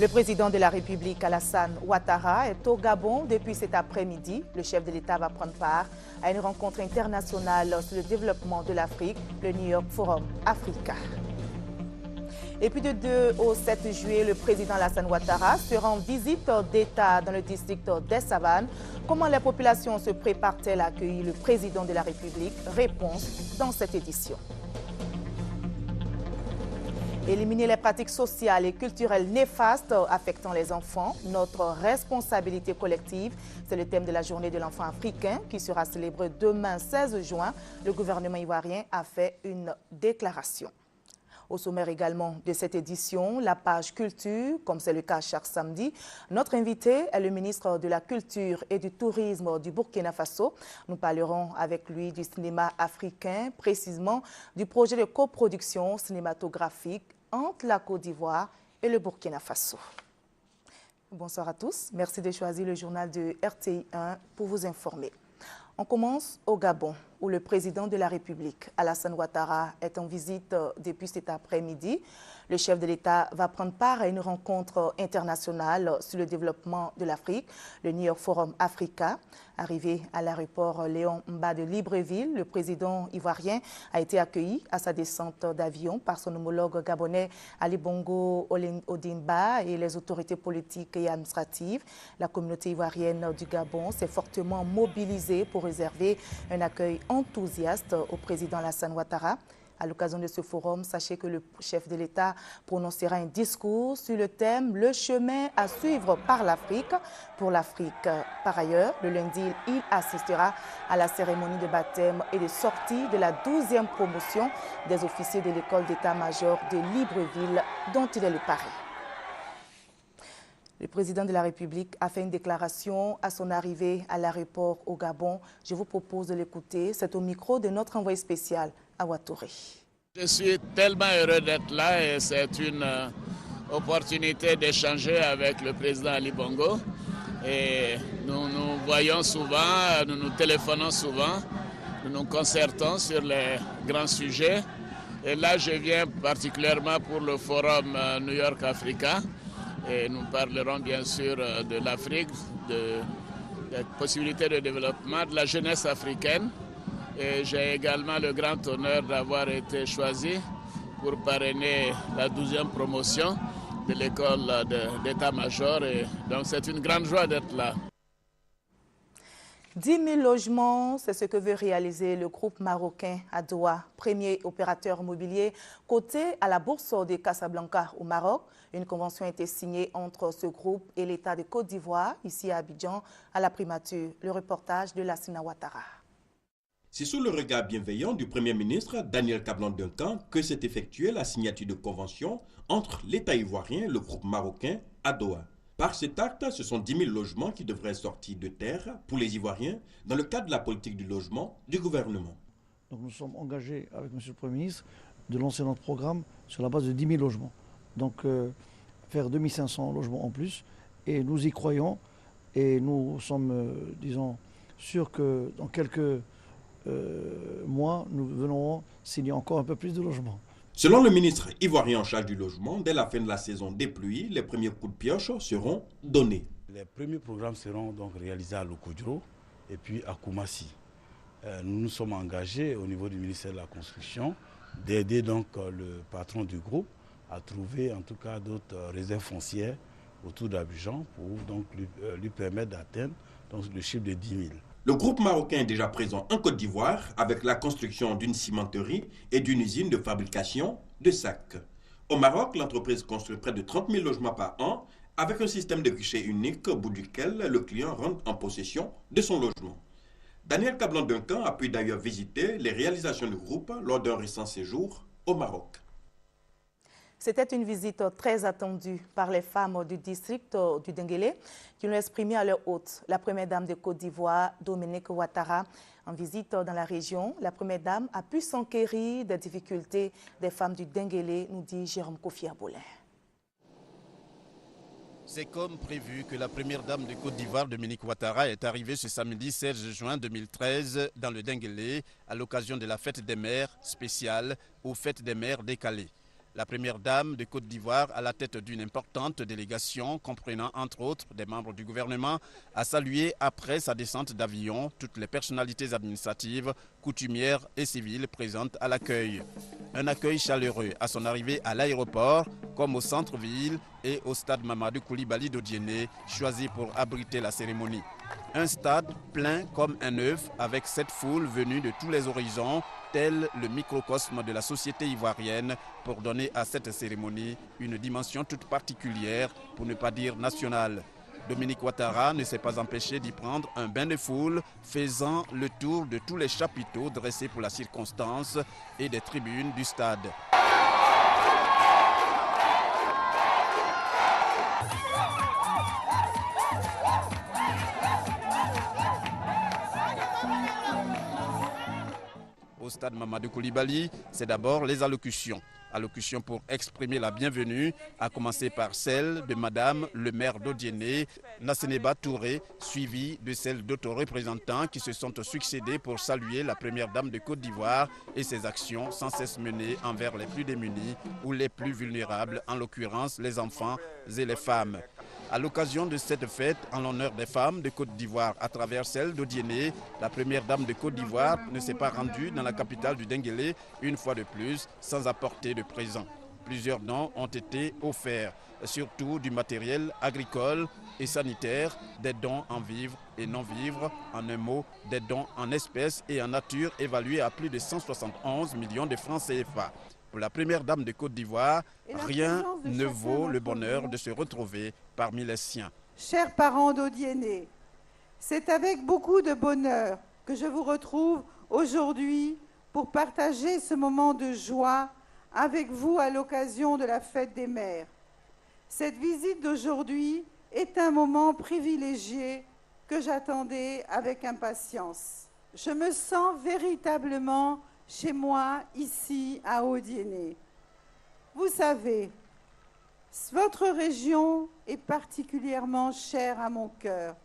Le président de la République, Alassane Ouattara, est au Gabon depuis cet après-midi. Le chef de l'État va prendre part à une rencontre internationale sur le développement de l'Afrique, le New York Forum Africa. Et puis de 2 au 7 juillet, le président Alassane Ouattara sera en visite d'État dans le district des Savanes. Comment les populations se préparent-elles à accueillir le président de la République? Réponse dans cette édition. Éliminer les pratiques sociales et culturelles néfastes affectant les enfants, notre responsabilité collective, c'est le thème de la journée de l'enfant africain qui sera célébrée demain 16 juin. Le gouvernement ivoirien a fait une déclaration. Au sommaire également de cette édition, la page culture, comme c'est le cas chaque samedi. Notre invité est le ministre de la Culture et du Tourisme du Burkina Faso. Nous parlerons avec lui du cinéma africain, précisément du projet de coproduction cinématographique entre la Côte d'Ivoire et le Burkina Faso. Bonsoir à tous. Merci de choisir le journal de RTI 1 pour vous informer. On commence au Gabon, où le président de la République, Alassane Ouattara, est en visite depuis cet après-midi. Le chef de l'État va prendre part à une rencontre internationale sur le développement de l'Afrique, le New York Forum Africa. Arrivé à l'aéroport Léon Mba de Libreville, le président ivoirien a été accueilli à sa descente d'avion par son homologue gabonais Ali Bongo Ondimba et les autorités politiques et administratives. La communauté ivoirienne du Gabon s'est fortement mobilisée pour réserver un accueil enthousiaste au président Alassane Ouattara. À l'occasion de ce forum, sachez que le chef de l'État prononcera un discours sur le thème « Le chemin à suivre par l'Afrique pour l'Afrique ». Par ailleurs, le lundi, il assistera à la cérémonie de baptême et de sortie de la 12e promotion des officiers de l'école d'état-major de Libreville, dont il est le parrain. Le président de la République a fait une déclaration à son arrivée à l'aéroport au Gabon. Je vous propose de l'écouter. C'est au micro de notre envoyé spécial, Awa Touré. Je suis tellement heureux d'être là et c'est une opportunité d'échanger avec le président Ali Bongo. Et nous nous voyons souvent, nous nous téléphonons souvent, nous nous concertons sur les grands sujets. Et là, je viens particulièrement pour le forum New York Africa. Et nous parlerons bien sûr de l'Afrique, des possibilités de développement, de la jeunesse africaine. Et j'ai également le grand honneur d'avoir été choisi pour parrainer la 12e promotion de l'école d'état-major. Donc c'est une grande joie d'être là. 10 000 logements, c'est ce que veut réaliser le groupe marocain Adoua, premier opérateur immobilier coté à la bourse de Casablanca au Maroc. Une convention a été signée entre ce groupe et l'État de Côte d'Ivoire, ici à Abidjan, à la primature. Le reportage de Lassina Ouattara. C'est sous le regard bienveillant du Premier ministre Daniel Kablan-Duncan que s'est effectuée la signature de convention entre l'État ivoirien et le groupe marocain Adoua. Par cet acte, ce sont 10 000 logements qui devraient sortir de terre pour les Ivoiriens dans le cadre de la politique du logement du gouvernement. Donc nous sommes engagés avec M. le Premier ministre de lancer notre programme sur la base de 10 000 logements. Donc faire 2500 logements en plus et nous y croyons et nous sommes, disons, sûrs que dans quelques mois, nous venons signer encore un peu plus de logements. Selon le ministre ivoirien en charge du logement, dès la fin de la saison des pluies, les premiers coups de pioche seront donnés. Les premiers programmes seront donc réalisés à Lokodro et puis à Koumassi. Nous nous sommes engagés au niveau du ministère de la Construction d'aider donc le patron du groupe à trouver en tout cas d'autres réserves foncières autour d'Abidjan pour donc lui permettre d'atteindre le chiffre de 10 000. Le groupe marocain est déjà présent en Côte d'Ivoire avec la construction d'une cimenterie et d'une usine de fabrication de sacs. Au Maroc, l'entreprise construit près de 30 000 logements par an avec un système de guichet unique au bout duquel le client rentre en possession de son logement. Daniel Kablan-Duncan a pu d'ailleurs visiter les réalisations du groupe lors d'un récent séjour au Maroc. C'était une visite très attendue par les femmes du district du Denguélé qui l'ont exprimé à leur hôte. La première dame de Côte d'Ivoire, Dominique Ouattara, en visite dans la région, la première dame a pu s'enquérir des difficultés des femmes du Denguélé, nous dit Jérôme Kofi Arbolin. C'est comme prévu que la première dame de Côte d'Ivoire, Dominique Ouattara, est arrivée ce samedi 16 juin 2013 dans le Denguélé à l'occasion de la fête des mères spéciale aux fêtes des mères décalées. La première dame de Côte d'Ivoire, à la tête d'une importante délégation comprenant entre autres des membres du gouvernement, a salué après sa descente d'avion toutes les personnalités administratives, coutumières et civiles présentes à l'accueil. Un accueil chaleureux à son arrivée à l'aéroport, comme au centre-ville et au stade Mamadou Koulibaly d'Odiéné, choisi pour abriter la cérémonie. Un stade plein comme un œuf avec cette foule venue de tous les horizons, tel le microcosme de la société ivoirienne, pour donner à cette cérémonie une dimension toute particulière, pour ne pas dire nationale. Dominique Ouattara ne s'est pas empêché d'y prendre un bain de foule, faisant le tour de tous les chapiteaux dressés pour la circonstance et des tribunes du stade. Au stade Mamadou Koulibaly, c'est d'abord les allocutions. Allocutions pour exprimer la bienvenue, à commencer par celle de Madame le maire d'Odiéné, Nasseneba Touré, suivie de celle d'autres représentants qui se sont succédés pour saluer la première dame de Côte d'Ivoire et ses actions sans cesse menées envers les plus démunis ou les plus vulnérables, en l'occurrence les enfants et les femmes. À l'occasion de cette fête en l'honneur des femmes de Côte d'Ivoire à travers celle d'Odiéné, la première dame de Côte d'Ivoire ne s'est pas rendue dans la capitale du Denguélé une fois de plus sans apporter de présents. Plusieurs dons ont été offerts, surtout du matériel agricole et sanitaire, des dons en vivres et non-vivres, en un mot, des dons en espèces et en nature évalués à plus de 171 millions de francs CFA. Pour la première dame de Côte d'Ivoire, rien ne vaut le bonheur de se retrouver parmi les siens. Chers parents d'Odiéné, c'est avec beaucoup de bonheur que je vous retrouve aujourd'hui pour partager ce moment de joie avec vous à l'occasion de la fête des mères. Cette visite d'aujourd'hui est un moment privilégié que j'attendais avec impatience. Je me sens véritablement chez moi, ici, à Odiéné. Vous savez, votre région est particulièrement chère à mon cœur.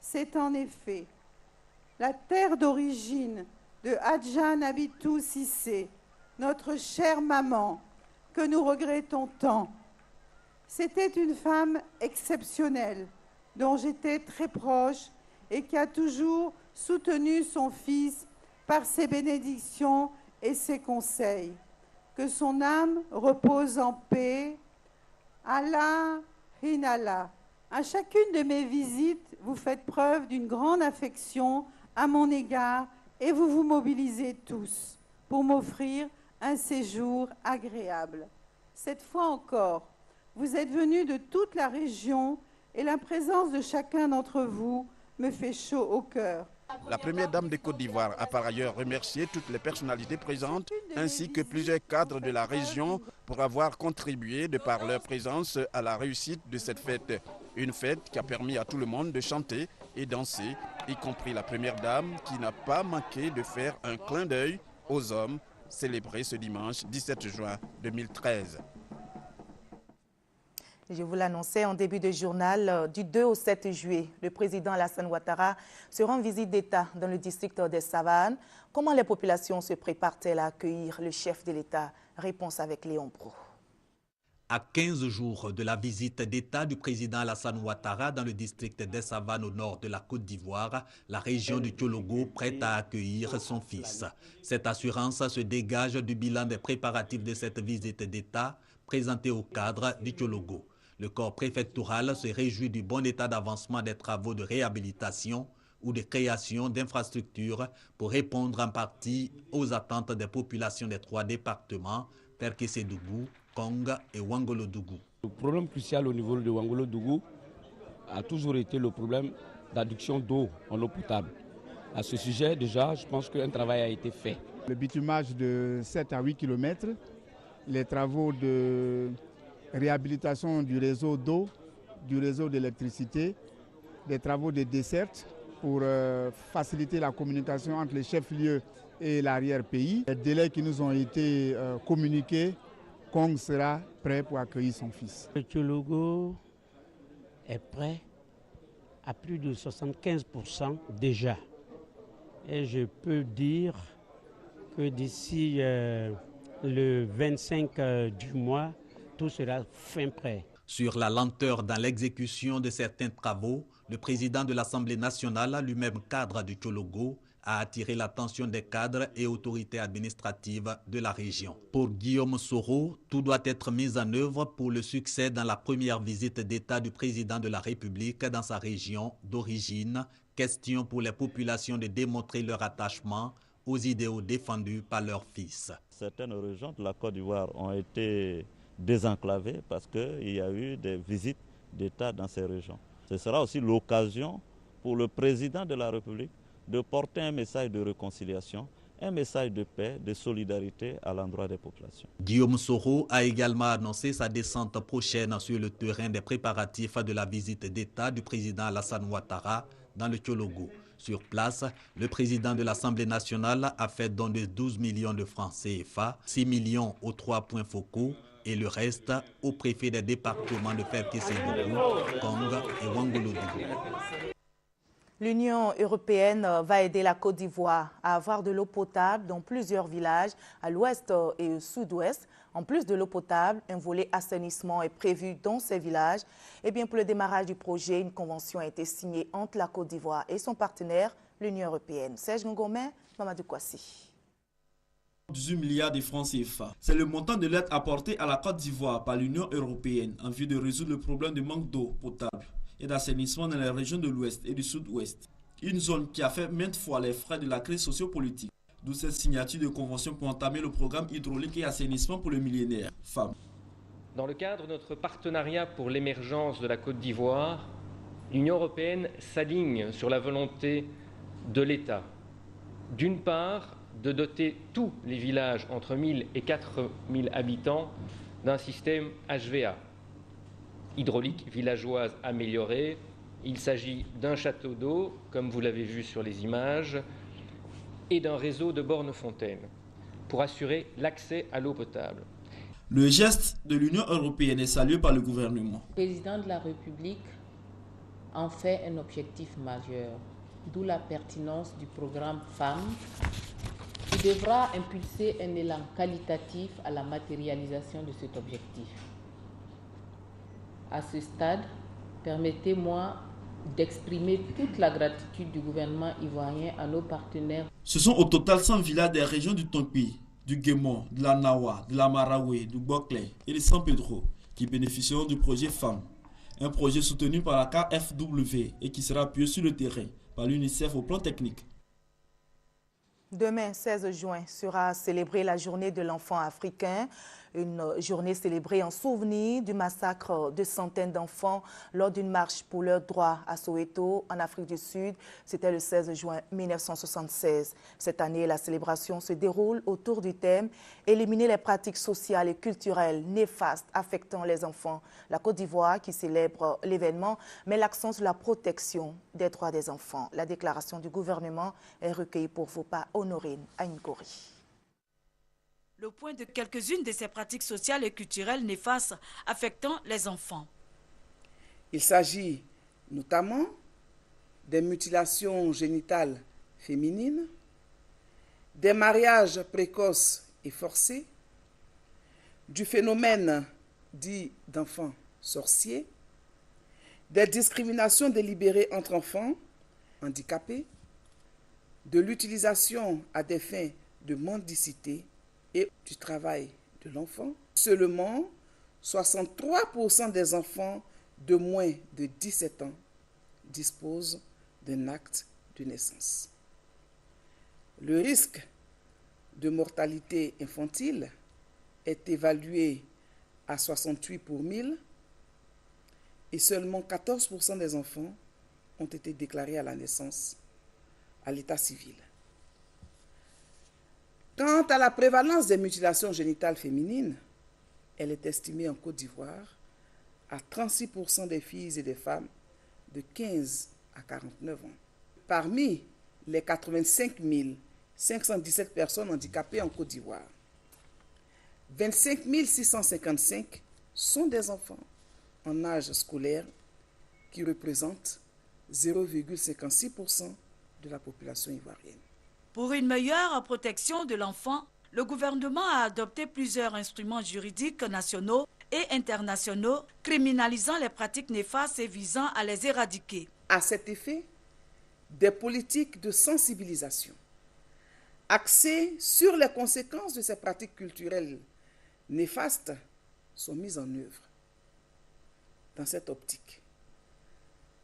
C'est en effet la terre d'origine de Hadja Nabitou Cissé, notre chère maman, que nous regrettons tant. C'était une femme exceptionnelle, dont j'étais très proche et qui a toujours soutenu son fils par ses bénédictions et ses conseils. Que son âme repose en paix. Allah Hinala. À chacune de mes visites, vous faites preuve d'une grande affection à mon égard et vous vous mobilisez tous pour m'offrir un séjour agréable. Cette fois encore, vous êtes venus de toute la région et la présence de chacun d'entre vous me fait chaud au cœur. La première dame de Côte d'Ivoire a par ailleurs remercié toutes les personnalités présentes ainsi que plusieurs cadres de la région pour avoir contribué de par leur présence à la réussite de cette fête. Une fête qui a permis à tout le monde de chanter et danser, y compris la première dame qui n'a pas manqué de faire un clin d'œil aux hommes célébrés ce dimanche 17 juin 2013. Je vous l'annonçais en début de journal, du 2 au 7 juillet, le président Alassane Ouattara sera en visite d'État dans le district des Savanes. Comment les populations se préparent-elles à accueillir le chef de l'État? Réponse avec Léon Pro. À 15 jours de la visite d'État du président Alassane Ouattara dans le district des Savanes au nord de la Côte d'Ivoire, la région du Tchologo prête à accueillir son fils. Cette assurance se dégage du bilan des préparatifs de cette visite d'État présentée au cadre du Tchologo. Le corps préfectoral se réjouit du bon état d'avancement des travaux de réhabilitation ou de création d'infrastructures pour répondre en partie aux attentes des populations des 3 départements, Perkessédougou, Kong et Ouangolo-Dougou. Le problème crucial au niveau de Ouangolo-Dougou a toujours été le problème d'adduction d'eau en eau potable. À ce sujet, déjà, je pense qu'un travail a été fait. Le bitumage de 7 à 8 km, les travaux de réhabilitation du réseau d'eau, du réseau d'électricité, des travaux de desserte pour faciliter la communication entre les chefs-lieux et l'arrière-pays. Les délais qui nous ont été communiqués, Kong sera prêt pour accueillir son fils. Le Tchologo est prêt à plus de 75% déjà. Et je peux dire que d'ici le 25 du mois, tout sera fin prêt. Sur la lenteur dans l'exécution de certains travaux, le président de l'Assemblée nationale, lui-même cadre du Tchologo, a attiré l'attention des cadres et autorités administratives de la région. Pour Guillaume Soro, tout doit être mis en œuvre pour le succès dans la première visite d'État du président de la République dans sa région d'origine. Question pour les populations de démontrer leur attachement aux idéaux défendus par leurs fils. Certaines régions de la Côte d'Ivoire ont été désenclavées parce qu'il y a eu des visites d'État dans ces régions. Ce sera aussi l'occasion pour le président de la République de porter un message de réconciliation, un message de paix, de solidarité à l'endroit des populations. Guillaume Soro a également annoncé sa descente prochaine sur le terrain des préparatifs de la visite d'État du président Alassane Ouattara dans le Tchologo. Sur place, le président de l'Assemblée nationale a fait don de 12 millions de francs CFA, 6 millions aux 3 points focaux et le reste au préfet des départements de Ferkessédougou, Kong et Ouangolodougou. L'Union européenne va aider la Côte d'Ivoire à avoir de l'eau potable dans plusieurs villages à l'ouest et au sud-ouest. En plus de l'eau potable, un volet assainissement est prévu dans ces villages. Et bien, pour le démarrage du projet, une convention a été signée entre la Côte d'Ivoire et son partenaire, l'Union européenne. Serge Ngongomé, Mamadou Kouassi. 18 milliards de francs CFA. C'est le montant de l'aide apportée à la Côte d'Ivoire par l'Union européenne en vue de résoudre le problème de manque d'eau potable et d'assainissement dans les régions de l'Ouest et du Sud-Ouest. Une zone qui a fait maintes fois les frais de la crise sociopolitique. D'où cette signature de convention pour entamer le programme hydraulique et assainissement pour le millénaire. Femmes. Dans le cadre de notre partenariat pour l'émergence de la Côte d'Ivoire, l'Union européenne s'aligne sur la volonté de l'État. D'une part, de doter tous les villages entre 1000 et 4000 habitants d'un système HVA, hydraulique villageoise améliorée. Il s'agit d'un château d'eau, comme vous l'avez vu sur les images, et d'un réseau de bornes-fontaines pour assurer l'accès à l'eau potable. Le geste de l'Union européenne est salué par le gouvernement. Le président de la République en fait un objectif majeur, d'où la pertinence du programme Femmes, qui devra impulser un élan qualitatif à la matérialisation de cet objectif. À ce stade, permettez-moi d'exprimer toute la gratitude du gouvernement ivoirien à nos partenaires. Ce sont au total 100 villages des régions du Tompi, du Guémon, de la Nawa, de la Maraoué, du Boclé et de San Pedro qui bénéficieront du projet Femmes. Un projet soutenu par la KfW et qui sera appuyé sur le terrain par l'UNICEF au plan technique. Demain, 16 juin, sera célébrée la journée de l'enfant africain. Une journée célébrée en souvenir du massacre de centaines d'enfants lors d'une marche pour leurs droits à Soweto, en Afrique du Sud. C'était le 16 juin 1976. Cette année, la célébration se déroule autour du thème « Éliminer les pratiques sociales et culturelles néfastes affectant les enfants ». La Côte d'Ivoire, qui célèbre l'événement, met l'accent sur la protection des droits des enfants. La déclaration du gouvernement est recueillie pour vous par Honorine Aïngori. Le point de quelques-unes de ces pratiques sociales et culturelles néfastes affectant les enfants. Il s'agit notamment des mutilations génitales féminines, des mariages précoces et forcés, du phénomène dit d'enfants sorciers, des discriminations délibérées entre enfants handicapés, de l'utilisation à des fins de mendicité et du travail de l'enfant. Seulement 63% des enfants de moins de 17 ans disposent d'un acte de naissance. Le risque de mortalité infantile est évalué à 68 pour 1000 et seulement 14% des enfants ont été déclarés à la naissance à l'état civil. Quant à la prévalence des mutilations génitales féminines, elle est estimée en Côte d'Ivoire à 36% des filles et des femmes de 15 à 49 ans. Parmi les 85 517 personnes handicapées en Côte d'Ivoire, 25 655 sont des enfants en âge scolaire qui représentent 0,56% de la population ivoirienne. Pour une meilleure protection de l'enfant, le gouvernement a adopté plusieurs instruments juridiques nationaux et internationaux criminalisant les pratiques néfastes et visant à les éradiquer. À cet effet, des politiques de sensibilisation axées sur les conséquences de ces pratiques culturelles néfastes sont mises en œuvre. Dans cette optique,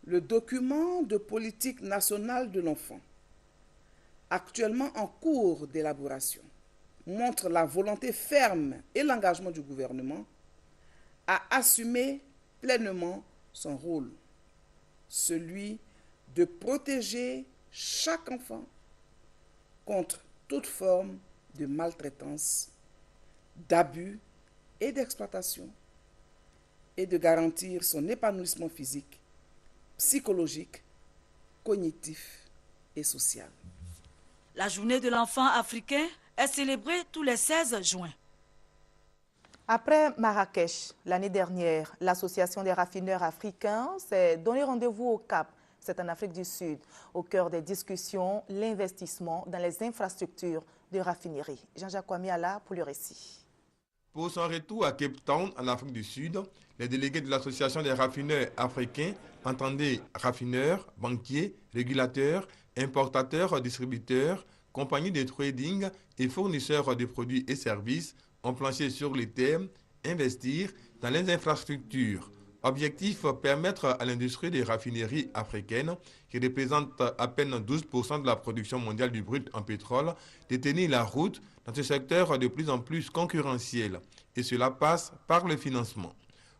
le document de politique nationale de l'enfant, actuellement en cours d'élaboration, montre la volonté ferme et l'engagement du gouvernement à assumer pleinement son rôle, celui de protéger chaque enfant contre toute forme de maltraitance, d'abus et d'exploitation, et de garantir son épanouissement physique, psychologique, cognitif et social. La journée de l'enfant africain est célébrée tous les 16 juin. Après Marrakech, l'année dernière, l'Association des raffineurs africains s'est donné rendez-vous au Cap. C'est en Afrique du Sud. Au cœur des discussions, l'investissement dans les infrastructures de raffinerie. Jean-Jacques Ouamiala pour le récit. Pour son retour à Cape Town, en Afrique du Sud, les délégués de l'Association des raffineurs africains, entendez raffineurs, banquiers, régulateurs, importateurs, distributeurs, compagnies de trading et fournisseurs de produits et services, ont planché sur les thèmes « Investir dans les infrastructures ». Objectif, permettre à l'industrie des raffineries africaines, qui représente à peine 12% de la production mondiale du brut en pétrole, de tenir la route dans ce secteur de plus en plus concurrentiel. Et cela passe par le financement.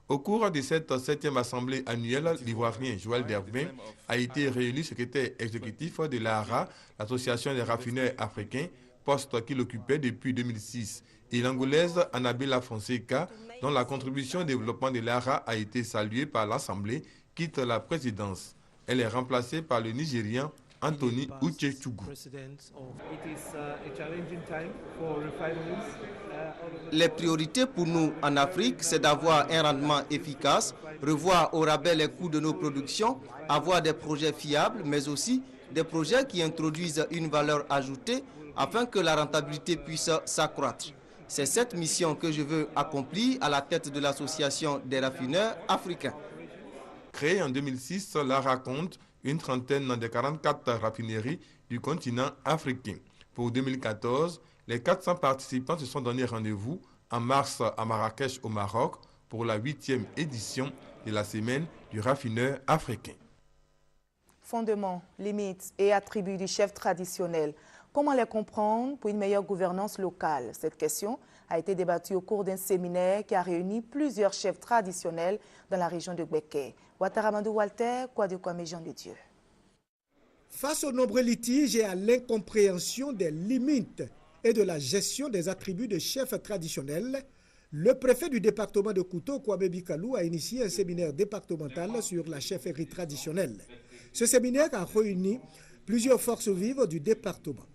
Au cours de cette 7e assemblée annuelle, l'Ivoirien Joël Derbin a été réélu secrétaire exécutif de l'ARA, l'Association des raffineurs africains, poste qu'il occupait depuis 2006, et l'Angolaise Annabella Fonseca, dont la contribution au développement de l'ARA a été saluée par l'Assemblée, quitte la présidence. Elle est remplacée par le Nigérien Anthony Uchechukwu. Les priorités pour nous en Afrique, c'est d'avoir un rendement efficace, revoir au rabais les coûts de nos productions, avoir des projets fiables, mais aussi des projets qui introduisent une valeur ajoutée afin que la rentabilité puisse s'accroître. C'est cette mission que je veux accomplir à la tête de l'Association des raffineurs africains. Créée en 2006, l'ARA compte une trentaine des 44 raffineries du continent africain. Pour 2014, les 400 participants se sont donné rendez-vous en mars à Marrakech au Maroc pour la 8e édition de la semaine du raffineur africain. Fondements, limites et attributs du chef traditionnel. Comment les comprendre pour une meilleure gouvernance locale? Cette question a été débattue au cours d'un séminaire qui a réuni plusieurs chefs traditionnels dans la région de Gbeke. Ouattara Walter, Kouadekwame Jean de Dieu. Face aux nombreux litiges et à l'incompréhension des limites et de la gestion des attributs de chefs traditionnels, le préfet du département de Kouto, Kwame Bikalou, a initié un séminaire départemental sur la chefferie traditionnelle. Ce séminaire a réuni plusieurs forces vives du département.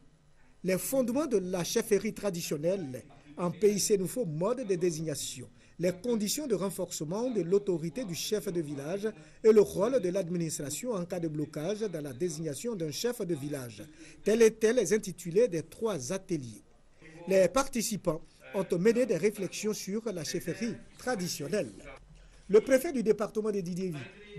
Les fondements de la chefferie traditionnelle, un pays sénoufo mode de désignation, les conditions de renforcement de l'autorité du chef de village et le rôle de l'administration en cas de blocage dans la désignation d'un chef de village. Tels étaient les intitulés des 3 ateliers. Les participants ont mené des réflexions sur la chefferie traditionnelle. Le préfet du département de Didievi,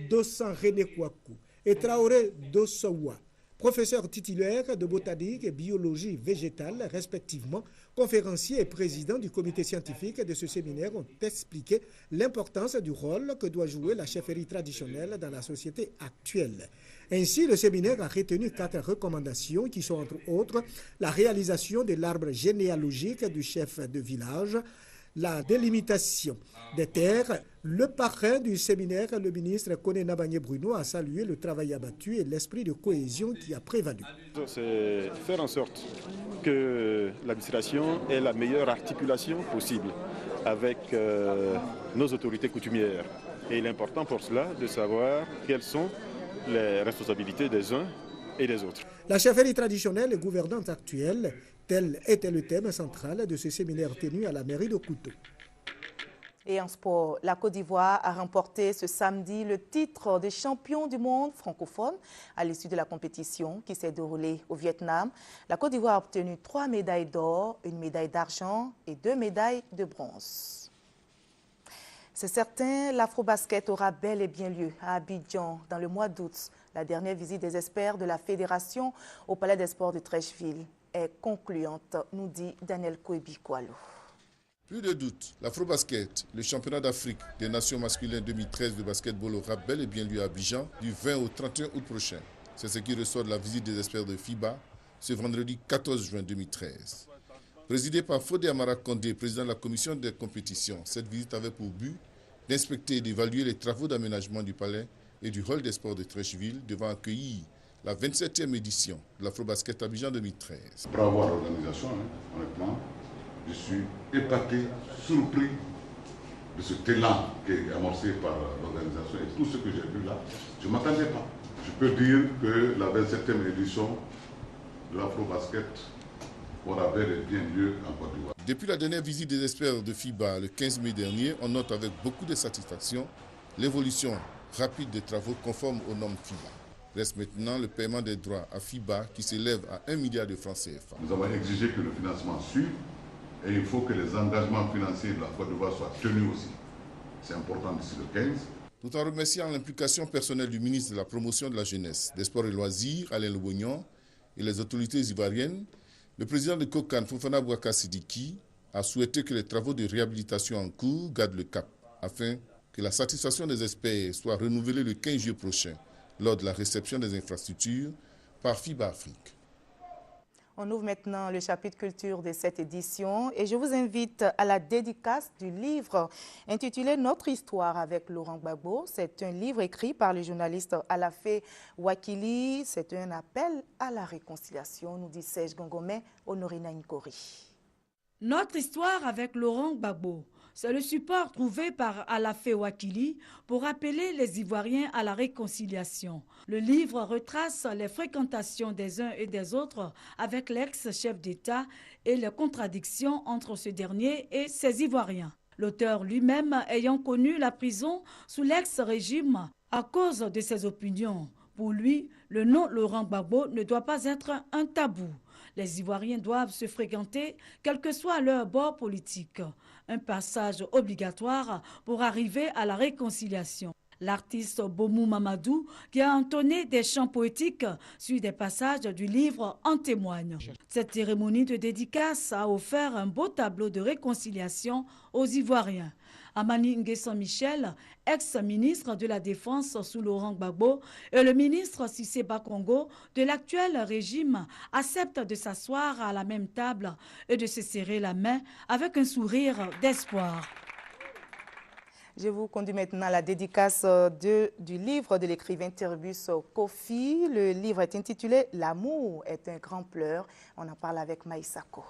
Dossan René Kouakou, et Traoré Dossaoua, professeur titulaire de botanique et biologie végétale, respectivement, conférencier et président du comité scientifique de ce séminaire, ont expliqué l'importance du rôle que doit jouer la chefferie traditionnelle dans la société actuelle. Ainsi, le séminaire a retenu 4 recommandations qui sont entre autres la réalisation de l'arbre généalogique du chef de village, la délimitation des terres. Le parrain du séminaire, le ministre Koné Nabanye Bruno, a salué le travail abattu et l'esprit de cohésion qui a prévalu. C'est faire en sorte que l'administration ait la meilleure articulation possible avec nos autorités coutumières. Et il est important pour cela de savoir quelles sont les responsabilités des uns et des autres. La chefferie traditionnelle et gouvernante actuelle, tel était le thème central de ce séminaire tenu à la mairie de Kouto. Et en sport, la Côte d'Ivoire a remporté ce samedi le titre de champion du monde francophone à l'issue de la compétition qui s'est déroulée au Vietnam. La Côte d'Ivoire a obtenu 3 médailles d'or, une médaille d'argent et 2 médailles de bronze. C'est certain, l'Afrobasket aura bel et bien lieu à Abidjan dans le mois d'août. La dernière visite des experts de la Fédération au Palais des Sports de Treichville est concluante, nous dit Daniel Kouebi-Koualou. Plus de doute, l'Afrobasket, le championnat d'Afrique des nations masculines 2013 de basketball aura bel et bien lieu à Abidjan du 20 au 31 août prochain. C'est ce qui ressort de la visite des experts de FIBA ce vendredi 14 juin 2013. Présidée par Fodé Amara Kondé, président de la commission des compétitions, cette visite avait pour but d'inspecter et d'évaluer les travaux d'aménagement du palais et du hall des sports de Treichville devant accueillir la 27e édition de l'Afrobasket Abidjan 2013. Bravo à l'organisation, honnêtement. Je suis épaté, surpris de ce élan qui est amorcé par l'organisation et tout ce que j'ai vu là. Je ne m'attendais pas. Je peux dire que la 27e édition de l'Afrobasket aura bel et bien lieu en Côte d'Ivoire. Depuis la dernière visite des experts de FIBA le 15 mai dernier, on note avec beaucoup de satisfaction l'évolution rapide des travaux conformes aux normes FIBA. Reste maintenant le paiement des droits à FIBA qui s'élève à 1 milliard de francs CFA. Nous avons exigé que le financement suive et il faut que les engagements financiers de la Côte d'Ivoire soient tenus aussi. C'est important d'ici le 15. Tout en remerciant l'implication personnelle du ministre de la Promotion de la Jeunesse, des Sports et Loisirs, Alain Lebognon, et les autorités ivoiriennes, le président de COCAN, Fofana Bouaka Sidiki, a souhaité que les travaux de réhabilitation en cours gardent le cap, afin que la satisfaction des experts soit renouvelée le 15 juillet prochain, lors de la réception des infrastructures par FIBA Afrique. On ouvre maintenant le chapitre culture de cette édition et je vous invite à la dédicace du livre intitulé « Notre histoire » avec Laurent Gbagbo. C'est un livre écrit par le journaliste Alafé Wakili. C'est un appel à la réconciliation, nous dit Serge Gongomé, Honorina Nkori. Notre histoire avec Laurent Gbagbo. C'est le support trouvé par Alafé Wakili pour appeler les Ivoiriens à la réconciliation. Le livre retrace les fréquentations des uns et des autres avec l'ex-chef d'État et les contradictions entre ce dernier et ses Ivoiriens. L'auteur lui-même ayant connu la prison sous l'ex-régime à cause de ses opinions. Pour lui, le nom Laurent Gbagbo ne doit pas être un tabou. Les Ivoiriens doivent se fréquenter, quel que soit leur bord politique. Un passage obligatoire pour arriver à la réconciliation. L'artiste Bomou Mamadou, qui a entonné des chants poétiques sur des passages du livre, en témoigne. Cette cérémonie de dédicace a offert un beau tableau de réconciliation aux Ivoiriens. Amani Nguessan Michel, ex-ministre de la Défense sous Laurent Gbagbo, et le ministre Cissé Bakongo de l'actuel régime acceptent de s'asseoir à la même table et de se serrer la main avec un sourire d'espoir. Je vous conduis maintenant à la dédicace du livre de l'écrivain Terbus Kofi. Le livre est intitulé « L'amour est un grand pleur ». On en parle avec Maïsako.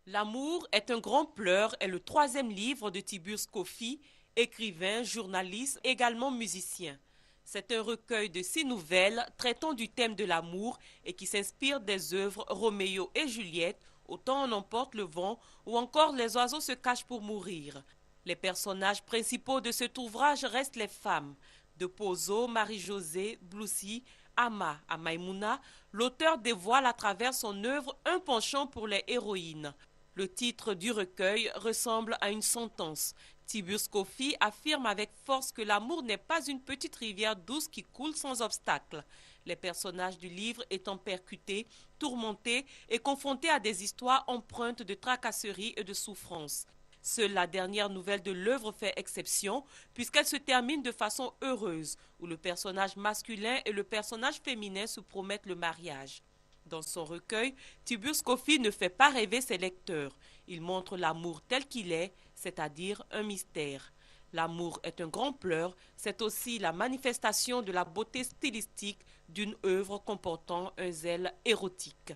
L'amour est un grand pleur est le 3e livre de Tiburce Kofi, écrivain, journaliste, également musicien. C'est un recueil de 6 nouvelles traitant du thème de l'amour et qui s'inspire des œuvres Roméo et Juliette, Autant on emporte le vent ou encore Les oiseaux se cachent pour mourir. Les personnages principaux de cet ouvrage restent les femmes. De Pozo, Marie-Josée, Bloussi, Ama à Maïmouna, l'auteur dévoile à travers son œuvre un penchant pour les héroïnes. Le titre du recueil ressemble à une sentence. Tiburce Kofi affirme avec force que l'amour n'est pas une petite rivière douce qui coule sans obstacle. Les personnages du livre étant percutés, tourmentés et confrontés à des histoires empreintes de tracasseries et de souffrances. Seule la dernière nouvelle de l'œuvre fait exception, puisqu'elle se termine de façon heureuse, où le personnage masculin et le personnage féminin se promettent le mariage. Dans son recueil, Tiburce Kofi ne fait pas rêver ses lecteurs. Il montre l'amour tel qu'il est, c'est-à-dire un mystère. L'amour est un grand pleur, c'est aussi la manifestation de la beauté stylistique d'une œuvre comportant un zèle érotique.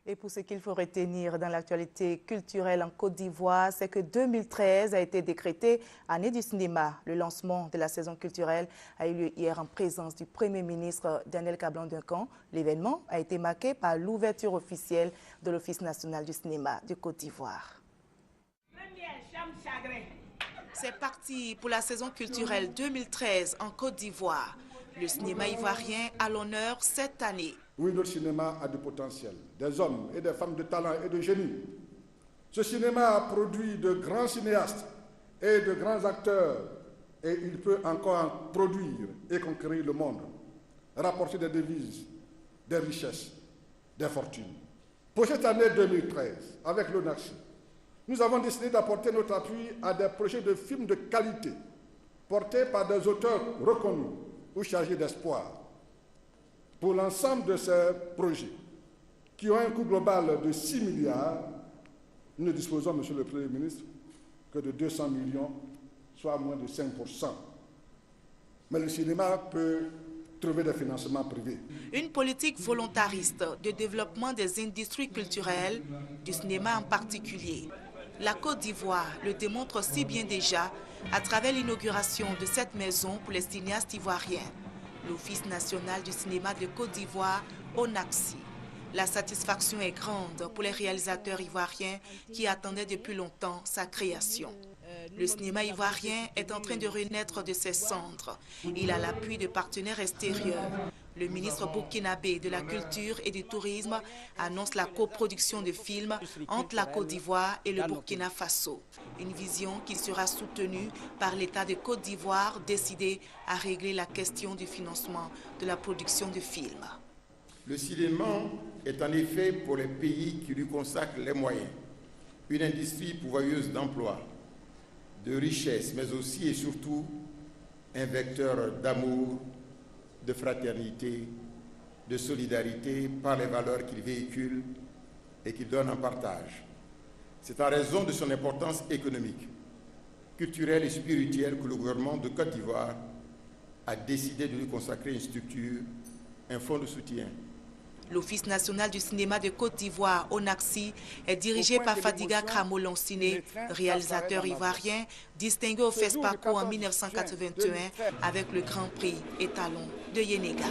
Et pour ce qu'il faut retenir dans l'actualité culturelle en Côte d'Ivoire, c'est que 2013 a été décrétée année du cinéma. Le lancement de la saison culturelle a eu lieu hier en présence du Premier ministre Daniel Kablan-Duncan. L'événement a été marqué par l'ouverture officielle de l'Office national du cinéma de Côte d'Ivoire. C'est parti pour la saison culturelle 2013 en Côte d'Ivoire. Le cinéma ivoirien à l'honneur cette année. Oui, notre cinéma a du potentiel, des hommes et des femmes de talent et de génie. Ce cinéma a produit de grands cinéastes et de grands acteurs et il peut encore produire et conquérir le monde, rapporter des devises, des richesses, des fortunes. Pour cette année 2013, avec l'ONACI, nous avons décidé d'apporter notre appui à des projets de films de qualité, portés par des auteurs reconnus ou chargés d'espoir. Pour l'ensemble de ces projets, qui ont un coût global de 6 milliards, nous ne disposons, Monsieur le Premier ministre, que de 200 millions, soit moins de 5%. Mais le cinéma peut trouver des financements privés. Une politique volontariste de développement des industries culturelles, du cinéma en particulier. La Côte d'Ivoire le démontre si bien déjà à travers l'inauguration de cette maison pour les cinéastes ivoiriens, l'Office national du cinéma de Côte d'Ivoire, ONACI. La satisfaction est grande pour les réalisateurs ivoiriens qui attendaient depuis longtemps sa création. Le cinéma ivoirien est en train de renaître de ses cendres. Il a l'appui de partenaires extérieurs. Le ministre burkinabé de la Culture et du Tourisme annonce la coproduction de films entre la Côte d'Ivoire et le Burkina Faso. Une vision qui sera soutenue par l'État de Côte d'Ivoire décidé à régler la question du financement de la production de films. Le cinéma est en effet pour les pays qui lui consacrent les moyens, une industrie pourvoyeuse d'emplois, de richesses, mais aussi et surtout un vecteur d'amour, de fraternité, de solidarité par les valeurs qu'il véhicule et qu'il donne en partage. C'est en raison de son importance économique, culturelle et spirituelle que le gouvernement de Côte d'Ivoire a décidé de lui consacrer une structure, un fonds de soutien. L'Office national du cinéma de Côte d'Ivoire, ONACI, est dirigé par Fadiga Kramo-Lonsiné, réalisateur ivoirien, distingué au FESPACO en 1981 avec le Grand Prix Étalon de Yénéga.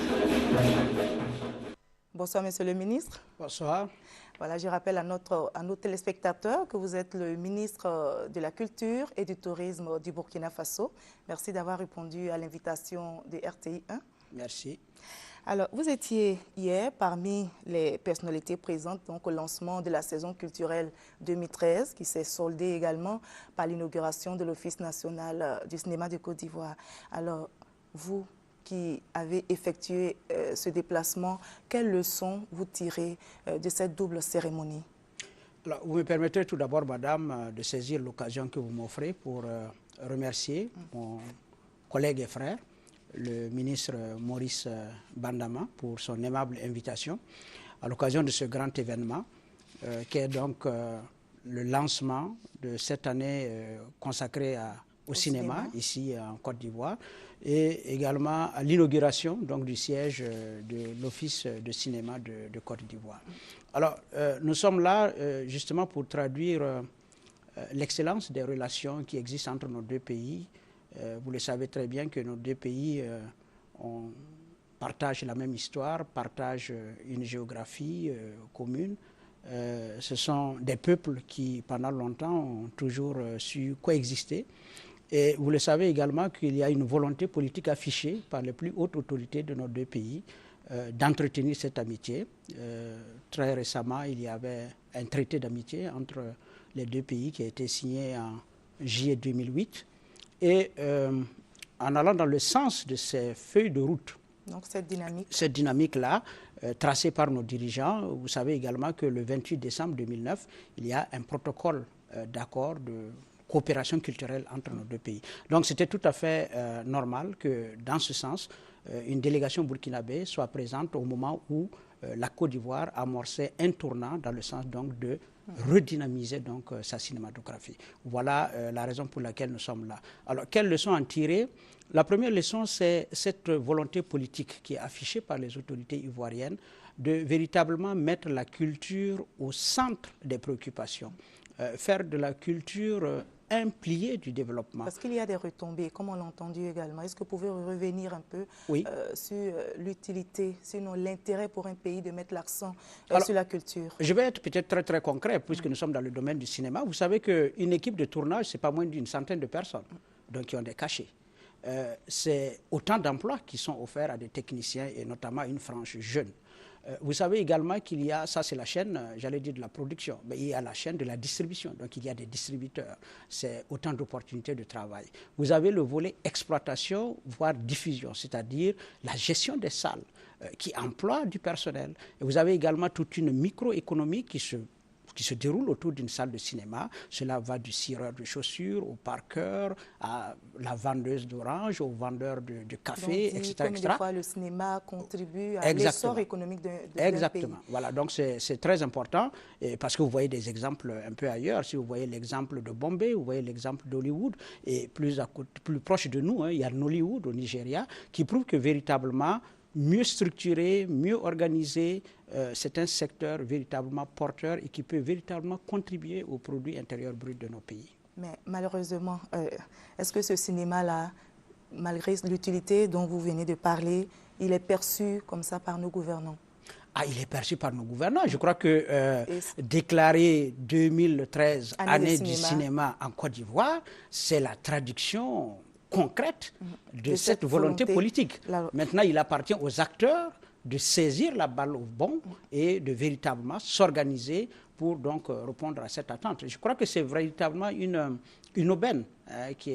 Bonsoir, Monsieur le ministre. Bonsoir. Voilà, je rappelle à nos téléspectateurs que vous êtes le ministre de la Culture et du Tourisme du Burkina Faso. Merci d'avoir répondu à l'invitation de RTI 1. Merci. Alors, vous étiez hier parmi les personnalités présentes donc, au lancement de la saison culturelle 2013, qui s'est soldée également par l'inauguration de l'Office national du cinéma de Côte d'Ivoire. Alors, vous qui avez effectué ce déplacement, quelles leçons vous tirez de cette double cérémonie? Alors, vous me permettrez tout d'abord, Madame, de saisir l'occasion que vous m'offrez pour remercier mon collègue et frère, le ministre Maurice Bandama, pour son aimable invitation à l'occasion de ce grand événement qui est donc le lancement de cette année consacrée au cinéma ici en Côte d'Ivoire et également à l'inauguration du siège de l'Office de cinéma de Côte d'Ivoire. Alors nous sommes là justement pour traduire l'excellence des relations qui existent entre nos deux pays. Vous le savez très bien que nos deux pays partagent la même histoire, partagent une géographie commune. Ce sont des peuples qui, pendant longtemps, ont toujours su coexister. Et vous le savez également qu'il y a une volonté politique affichée par les plus hautes autorités de nos deux pays d'entretenir cette amitié. Très récemment, il y avait un traité d'amitié entre les deux pays qui a été signé en juillet 2008. Et en allant dans le sens de ces feuilles de route, donc cette dynamique-là, tracée par nos dirigeants, vous savez également que le 28 décembre 2009, il y a un protocole d'accord de coopération culturelle entre nos deux pays. Donc c'était tout à fait normal que dans ce sens, une délégation burkinabé soit présente au moment où la Côte d'Ivoire amorçait un tournant dans le sens donc de redynamiser donc sa cinématographie. Voilà la raison pour laquelle nous sommes là. Alors, quelles leçons en tirer? La première leçon, c'est cette volonté politique qui est affichée par les autorités ivoiriennes de véritablement mettre la culture au centre des préoccupations. Faire de la culture un pilier du développement. Parce qu'il y a des retombées, comme on l'a entendu également. Est-ce que vous pouvez revenir un peu sur l'utilité, sinon l'intérêt pour un pays de mettre l'accent sur la culture? Je vais être peut-être très très concret, puisque nous sommes dans le domaine du cinéma. Vous savez qu'une équipe de tournage, ce n'est pas moins d'une centaine de personnes, donc qui ont des cachets. C'est autant d'emplois qui sont offerts à des techniciens et notamment à une frange jeune. Vous savez également qu'il y a, ça c'est la chaîne, j'allais dire de la production, mais il y a la chaîne de la distribution, donc il y a des distributeurs, c'est autant d'opportunités de travail. Vous avez le volet exploitation, voire diffusion, c'est-à-dire la gestion des salles qui emploie du personnel. Et vous avez également toute une microéconomie qui se déroule autour d'une salle de cinéma. Cela va du cireur de chaussures au parqueur, à la vendeuse d'orange, au vendeur de café, donc, etc. Comme des fois le cinéma contribue à l'essor économique de Exactement. pays. Voilà, donc c'est très important parce que vous voyez des exemples un peu ailleurs. Si vous voyez l'exemple de Bombay, vous voyez l'exemple d'Hollywood, et plus proche de nous, il y a Nollywood au Nigeria, qui prouve que véritablement, mieux structuré, mieux organisé, c'est un secteur véritablement porteur et qui peut véritablement contribuer au produit intérieur brut de nos pays. Mais malheureusement, est-ce que ce cinéma-là, malgré l'utilité dont vous venez de parler, il est perçu comme ça par nos gouvernants? Il est perçu par nos gouvernants. Je crois que déclarer 2013 année du cinéma en Côte d'Ivoire, c'est la traduction concrète de cette volonté politique. Maintenant, il appartient aux acteurs de saisir la balle au bon et de véritablement s'organiser pour donc répondre à cette attente. Je crois que c'est véritablement une aubaine qui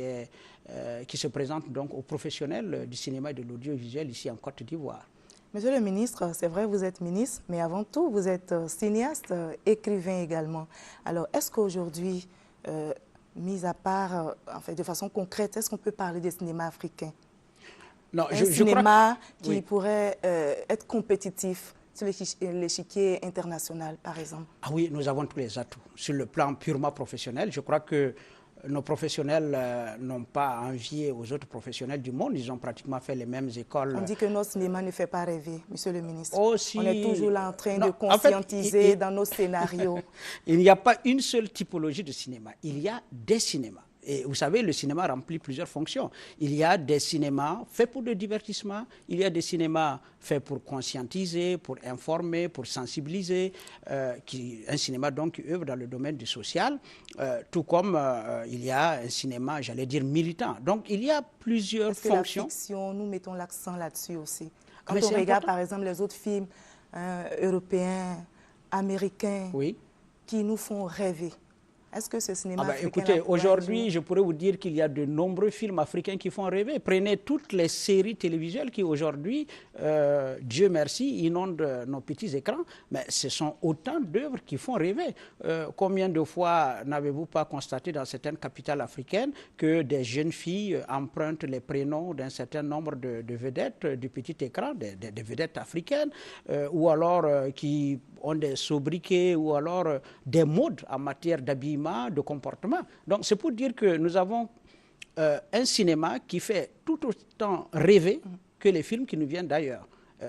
se présente donc aux professionnels du cinéma et de l'audiovisuel ici en Côte d'Ivoire. Monsieur le ministre, c'est vrai, vous êtes ministre, mais avant tout, vous êtes cinéaste, écrivain également. Alors, est-ce qu'aujourd'hui, mis à part, de façon concrète, est-ce qu'on peut parler des cinémas africains? Non, un cinéma qui pourrait être compétitif sur l'échiquier international, par exemple? Oui, nous avons tous les atouts. Sur le plan purement professionnel, je crois que nos professionnels n'ont pas à envier aux autres professionnels du monde. Ils ont pratiquement fait les mêmes écoles. On dit que notre cinéma ne fait pas rêver, monsieur le ministre. On est toujours là en train de conscientiser dans nos scénarios. Il n'y a pas une seule typologie de cinéma. Il y a des cinémas. Et vous savez, le cinéma remplit plusieurs fonctions. Il y a des cinémas faits pour le divertissement, il y a des cinémas faits pour conscientiser, pour informer, pour sensibiliser, un cinéma donc qui œuvre dans le domaine du social, tout comme il y a un cinéma, j'allais dire, militant. Donc il y a plusieurs fonctions. La fiction, nous mettons l'accent là-dessus aussi. Quand on regarde par exemple les autres films européens, américains, qui nous font rêver. Est-ce que ce cinéma africain... Écoutez, aujourd'hui, je pourrais vous dire qu'il y a de nombreux films africains qui font rêver. Prenez toutes les séries télévisuelles qui, aujourd'hui, Dieu merci, inondent nos petits écrans. Mais ce sont autant d'œuvres qui font rêver. Combien de fois n'avez-vous pas constaté dans certaines capitales africaines que des jeunes filles empruntent les prénoms d'un certain nombre de vedettes du petit écran, des vedettes africaines, ou alors qui ont des sobriquets, ou alors des modes en matière d'habillement, de comportement. Donc c'est pour dire que nous avons un cinéma qui fait tout autant rêver que les films qui nous viennent d'ailleurs.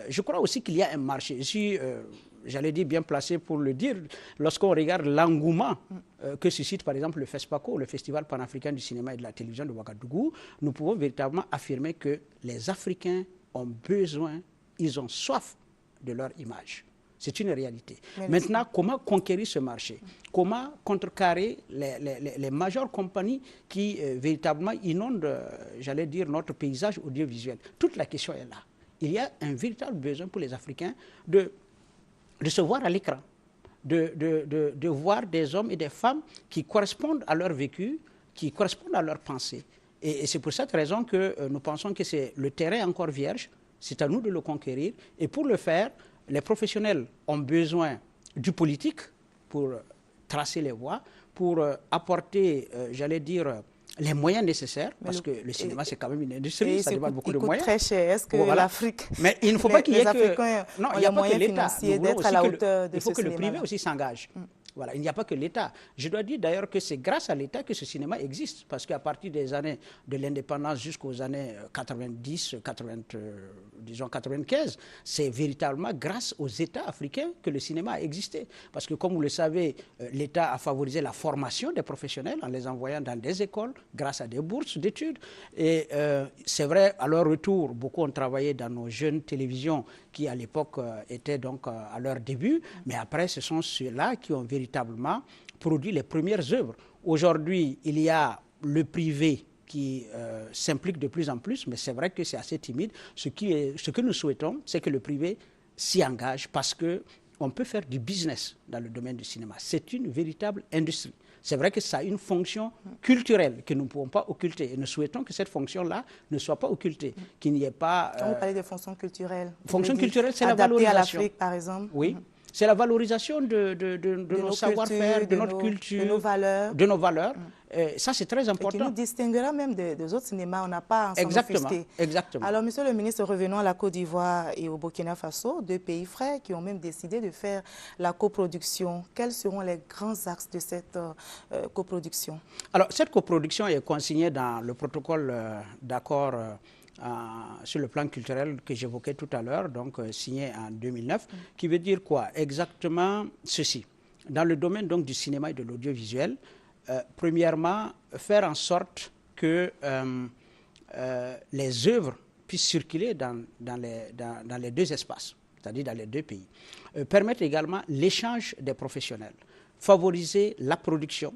Je crois aussi qu'il y a un marché. Je suis, j'allais dire, bien placé pour le dire. Lorsqu'on regarde l'engouement que suscite par exemple le FESPACO, le Festival panafricain du cinéma et de la télévision de Ouagadougou, nous pouvons véritablement affirmer que les Africains ont besoin, ils ont soif de leur image. C'est une réalité. Maintenant, comment conquérir ce marché? Comment contrecarrer les majeures compagnies qui véritablement inondent, j'allais dire, notre paysage audiovisuel? Toute la question est là. Il y a un véritable besoin pour les Africains de se voir à l'écran, de voir des hommes et des femmes qui correspondent à leur vécu, qui correspondent à leur pensée. Et c'est pour cette raison que nous pensons que c'est le terrain encore vierge, c'est à nous de le conquérir. Et pour le faire, les professionnels ont besoin du politique pour tracer les voies, pour apporter, j'allais dire, les moyens nécessaires, parce que le cinéma, c'est quand même une industrie, ça demande beaucoup de moyens. Très cher. Est-ce que l'Afrique... Mais il ne faut pas qu'il y ait que... Non, il y a moyens financiers d'être à la hauteur de ce cinéma. Il faut que le privé aussi s'engage. Voilà, il n'y a pas que l'État. Je dois dire d'ailleurs que c'est grâce à l'État que ce cinéma existe, parce qu'à partir des années de l'indépendance jusqu'aux années 90, 95, c'est véritablement grâce aux États africains que le cinéma a existé. Parce que comme vous le savez, l'État a favorisé la formation des professionnels en les envoyant dans des écoles grâce à des bourses d'études. Et c'est vrai, à leur retour, beaucoup ont travaillé dans nos jeunes télévisions qui à l'époque étaient donc à leur début, mais après ce sont ceux-là qui ont véritablement produit les premières œuvres. Aujourd'hui, il y a le privé qui s'implique de plus en plus, mais c'est vrai que c'est assez timide. Ce que nous souhaitons, c'est que le privé s'y engage parce qu'on peut faire du business dans le domaine du cinéma. C'est une véritable industrie. C'est vrai que ça a une fonction culturelle que nous ne pouvons pas occulter. Et nous souhaitons que cette fonction-là ne soit pas occultée, qu'il n'y ait pas... Quand vous parlez de fonctions culturelles. Fonction culturelle, c'est la valorisation. Adaptée à l'Afrique, par exemple. Oui. C'est la valorisation de nos savoir-faire, de notre culture, de nos valeurs. De nos valeurs. Ça, c'est très important. Et qui nous distinguera même des autres cinémas. On n'a pas à s'en offusquer. Exactement. Alors, Monsieur le ministre, revenons à la Côte d'Ivoire et au Burkina Faso, deux pays frères qui ont même décidé de faire la coproduction. Quels seront les grands axes de cette coproduction? Alors, cette coproduction est consignée dans le protocole d'accord sur le plan culturel que j'évoquais tout à l'heure, donc signé en 2009, qui veut dire quoi? Exactement ceci. Dans le domaine donc du cinéma et de l'audiovisuel, premièrement, faire en sorte que les œuvres puissent circuler dans les deux espaces, c'est-à-dire dans les deux pays. Permettre également l'échange des professionnels, favoriser la production,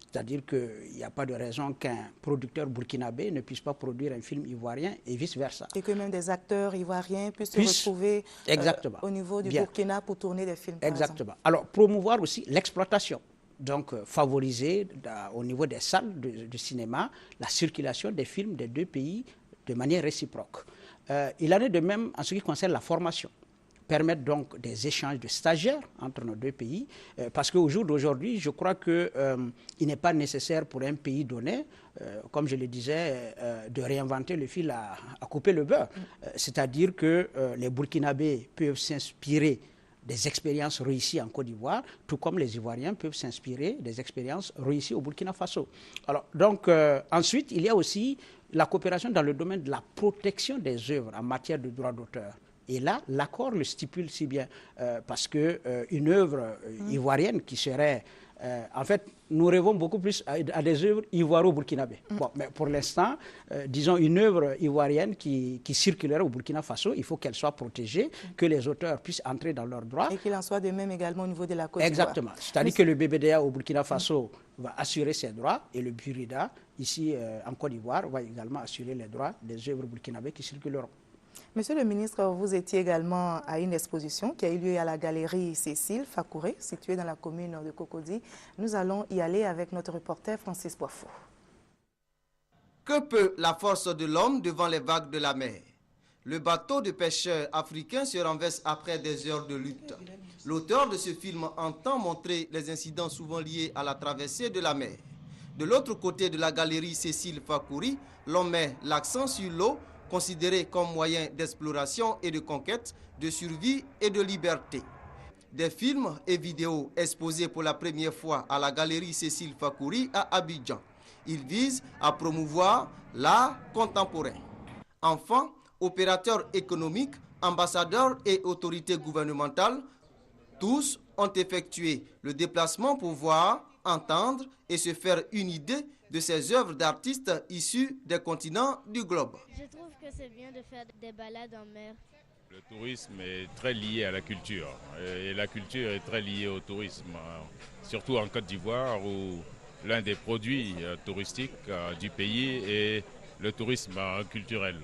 c'est-à-dire qu'il n'y a pas de raison qu'un producteur burkinabé ne puisse pas produire un film ivoirien et vice-versa. Et que même des acteurs ivoiriens puissent se retrouver au niveau du Burkina pour tourner des films. Exactement. Alors, promouvoir aussi l'exploitation. Donc, favoriser au niveau des salles de cinéma la circulation des films des deux pays de manière réciproque. Il en est de même en ce qui concerne la formation. Permettre donc des échanges de stagiaires entre nos deux pays, parce qu'au jour d'aujourd'hui, je crois qu'il n'est pas nécessaire pour un pays donné, comme je le disais, de réinventer le fil à couper le beurre. C'est-à-dire que les Burkinabés peuvent s'inspirer des expériences réussies en Côte d'Ivoire, tout comme les Ivoiriens peuvent s'inspirer des expériences réussies au Burkina Faso. Alors, donc, ensuite, il y a aussi la coopération dans le domaine de la protection des œuvres en matière de droits d'auteur. Et là, l'accord le stipule si bien, parce qu'une œuvre ivoirienne qui serait... en fait, nous rêvons beaucoup plus à des œuvres ivoiro-burkinabées. Bon, mais pour l'instant, disons une œuvre ivoirienne qui circulerait au Burkina Faso, il faut qu'elle soit protégée, que les auteurs puissent entrer dans leurs droits. Et qu'il en soit de même également au niveau de la Côte d'Ivoire. Exactement. C'est-à-dire que le BBDA au Burkina Faso va assurer ses droits et le Burida, ici en Côte d'Ivoire, va également assurer les droits des œuvres burkinabées qui circuleront. Monsieur le ministre, vous étiez également à une exposition qui a eu lieu à la galerie Cécile Fakouré, située dans la commune de Cocody. Nous allons y aller avec notre reporter Francis Boifou. Que peut la force de l'homme devant les vagues de la mer? Le bateau de pêcheurs africain se renverse après des heures de lutte. L'auteur de ce film entend montrer les incidents souvent liés à la traversée de la mer. De l'autre côté de la galerie Cécile Fakouré, l'on met l'accent sur l'eau, considéré comme moyen d'exploration et de conquête, de survie et de liberté. Des films et vidéos exposés pour la première fois à la galerie Cécile Fakouré à Abidjan. Ils visent à promouvoir l'art contemporain. Enfants, opérateurs économiques, ambassadeurs et autorités gouvernementales, tous ont effectué le déplacement pour voir, entendre et se faire une idée de ces œuvres d'artistes issus des continents du globe. Je trouve que c'est bien de faire des balades en mer. Le tourisme est très lié à la culture et la culture est très liée au tourisme, surtout en Côte d'Ivoire où l'un des produits touristiques du pays est le tourisme culturel.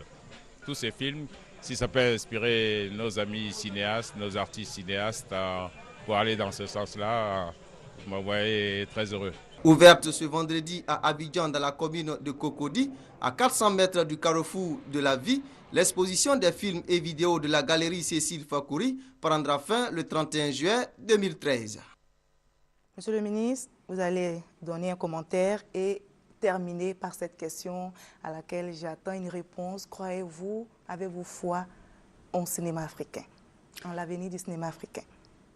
Tous ces films, si ça peut inspirer nos amis cinéastes, nos artistes cinéastes pour aller dans ce sens-là, moi, ouais, très heureux. Ouverte ce vendredi à Abidjan dans la commune de Cocody, à 400 mètres du carrefour de la vie, l'exposition des films et vidéos de la galerie Cécile Fakouré prendra fin le 31 juillet 2013. Monsieur le ministre, vous allez donner un commentaire et terminer par cette question à laquelle j'attends une réponse. Croyez-vous, avez-vous foi au cinéma africain, en l'avenir du cinéma africain?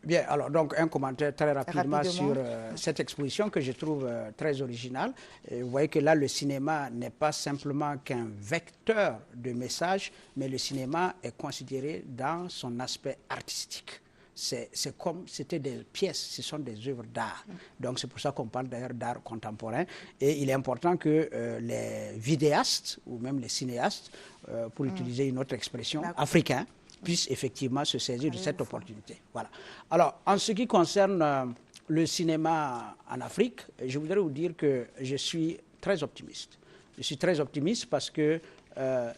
Bien, alors donc un commentaire très rapidement sur cette exposition que je trouve très originale. Et vous voyez que là, le cinéma n'est pas simplement qu'un vecteur de messages, mais le cinéma est considéré dans son aspect artistique. C'est comme c'était des pièces, ce sont des œuvres d'art. Donc c'est pour ça qu'on parle d'ailleurs d'art contemporain. Et il est important que les vidéastes ou même les cinéastes, pour utiliser une autre expression, africains, puissent effectivement se saisir de cette opportunité. Voilà. Alors, en ce qui concerne le cinéma en Afrique, je voudrais vous dire que je suis très optimiste. Je suis très optimiste parce que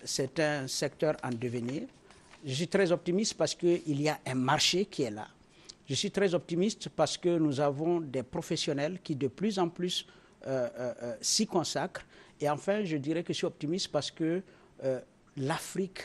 c'est un secteur en devenir. Je suis très optimiste parce qu'il y a un marché qui est là. Je suis très optimiste parce que nous avons des professionnels qui de plus en plus s'y consacrent. Et enfin, je dirais que je suis optimiste parce que l'Afrique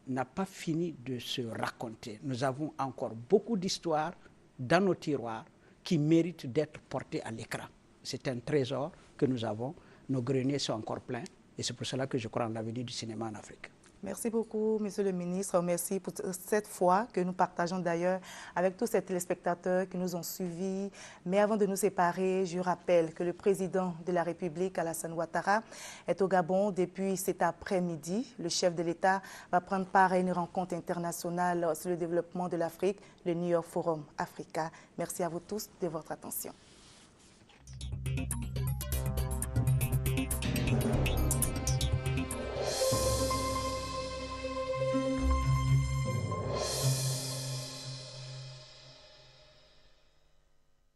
n'a pas fini de se raconter. Nous avons encore beaucoup d'histoires dans nos tiroirs qui méritent d'être portées à l'écran. C'est un trésor que nous avons. Nos greniers sont encore pleins et c'est pour cela que je crois en l'avenir du cinéma en Afrique. Merci beaucoup, Monsieur le ministre. Merci pour cette fois que nous partageons d'ailleurs avec tous ces téléspectateurs qui nous ont suivis. Mais avant de nous séparer, je rappelle que le président de la République, Alassane Ouattara, est au Gabon depuis cet après-midi. Le chef de l'État va prendre part à une rencontre internationale sur le développement de l'Afrique, le New York Forum Africa. Merci à vous tous de votre attention.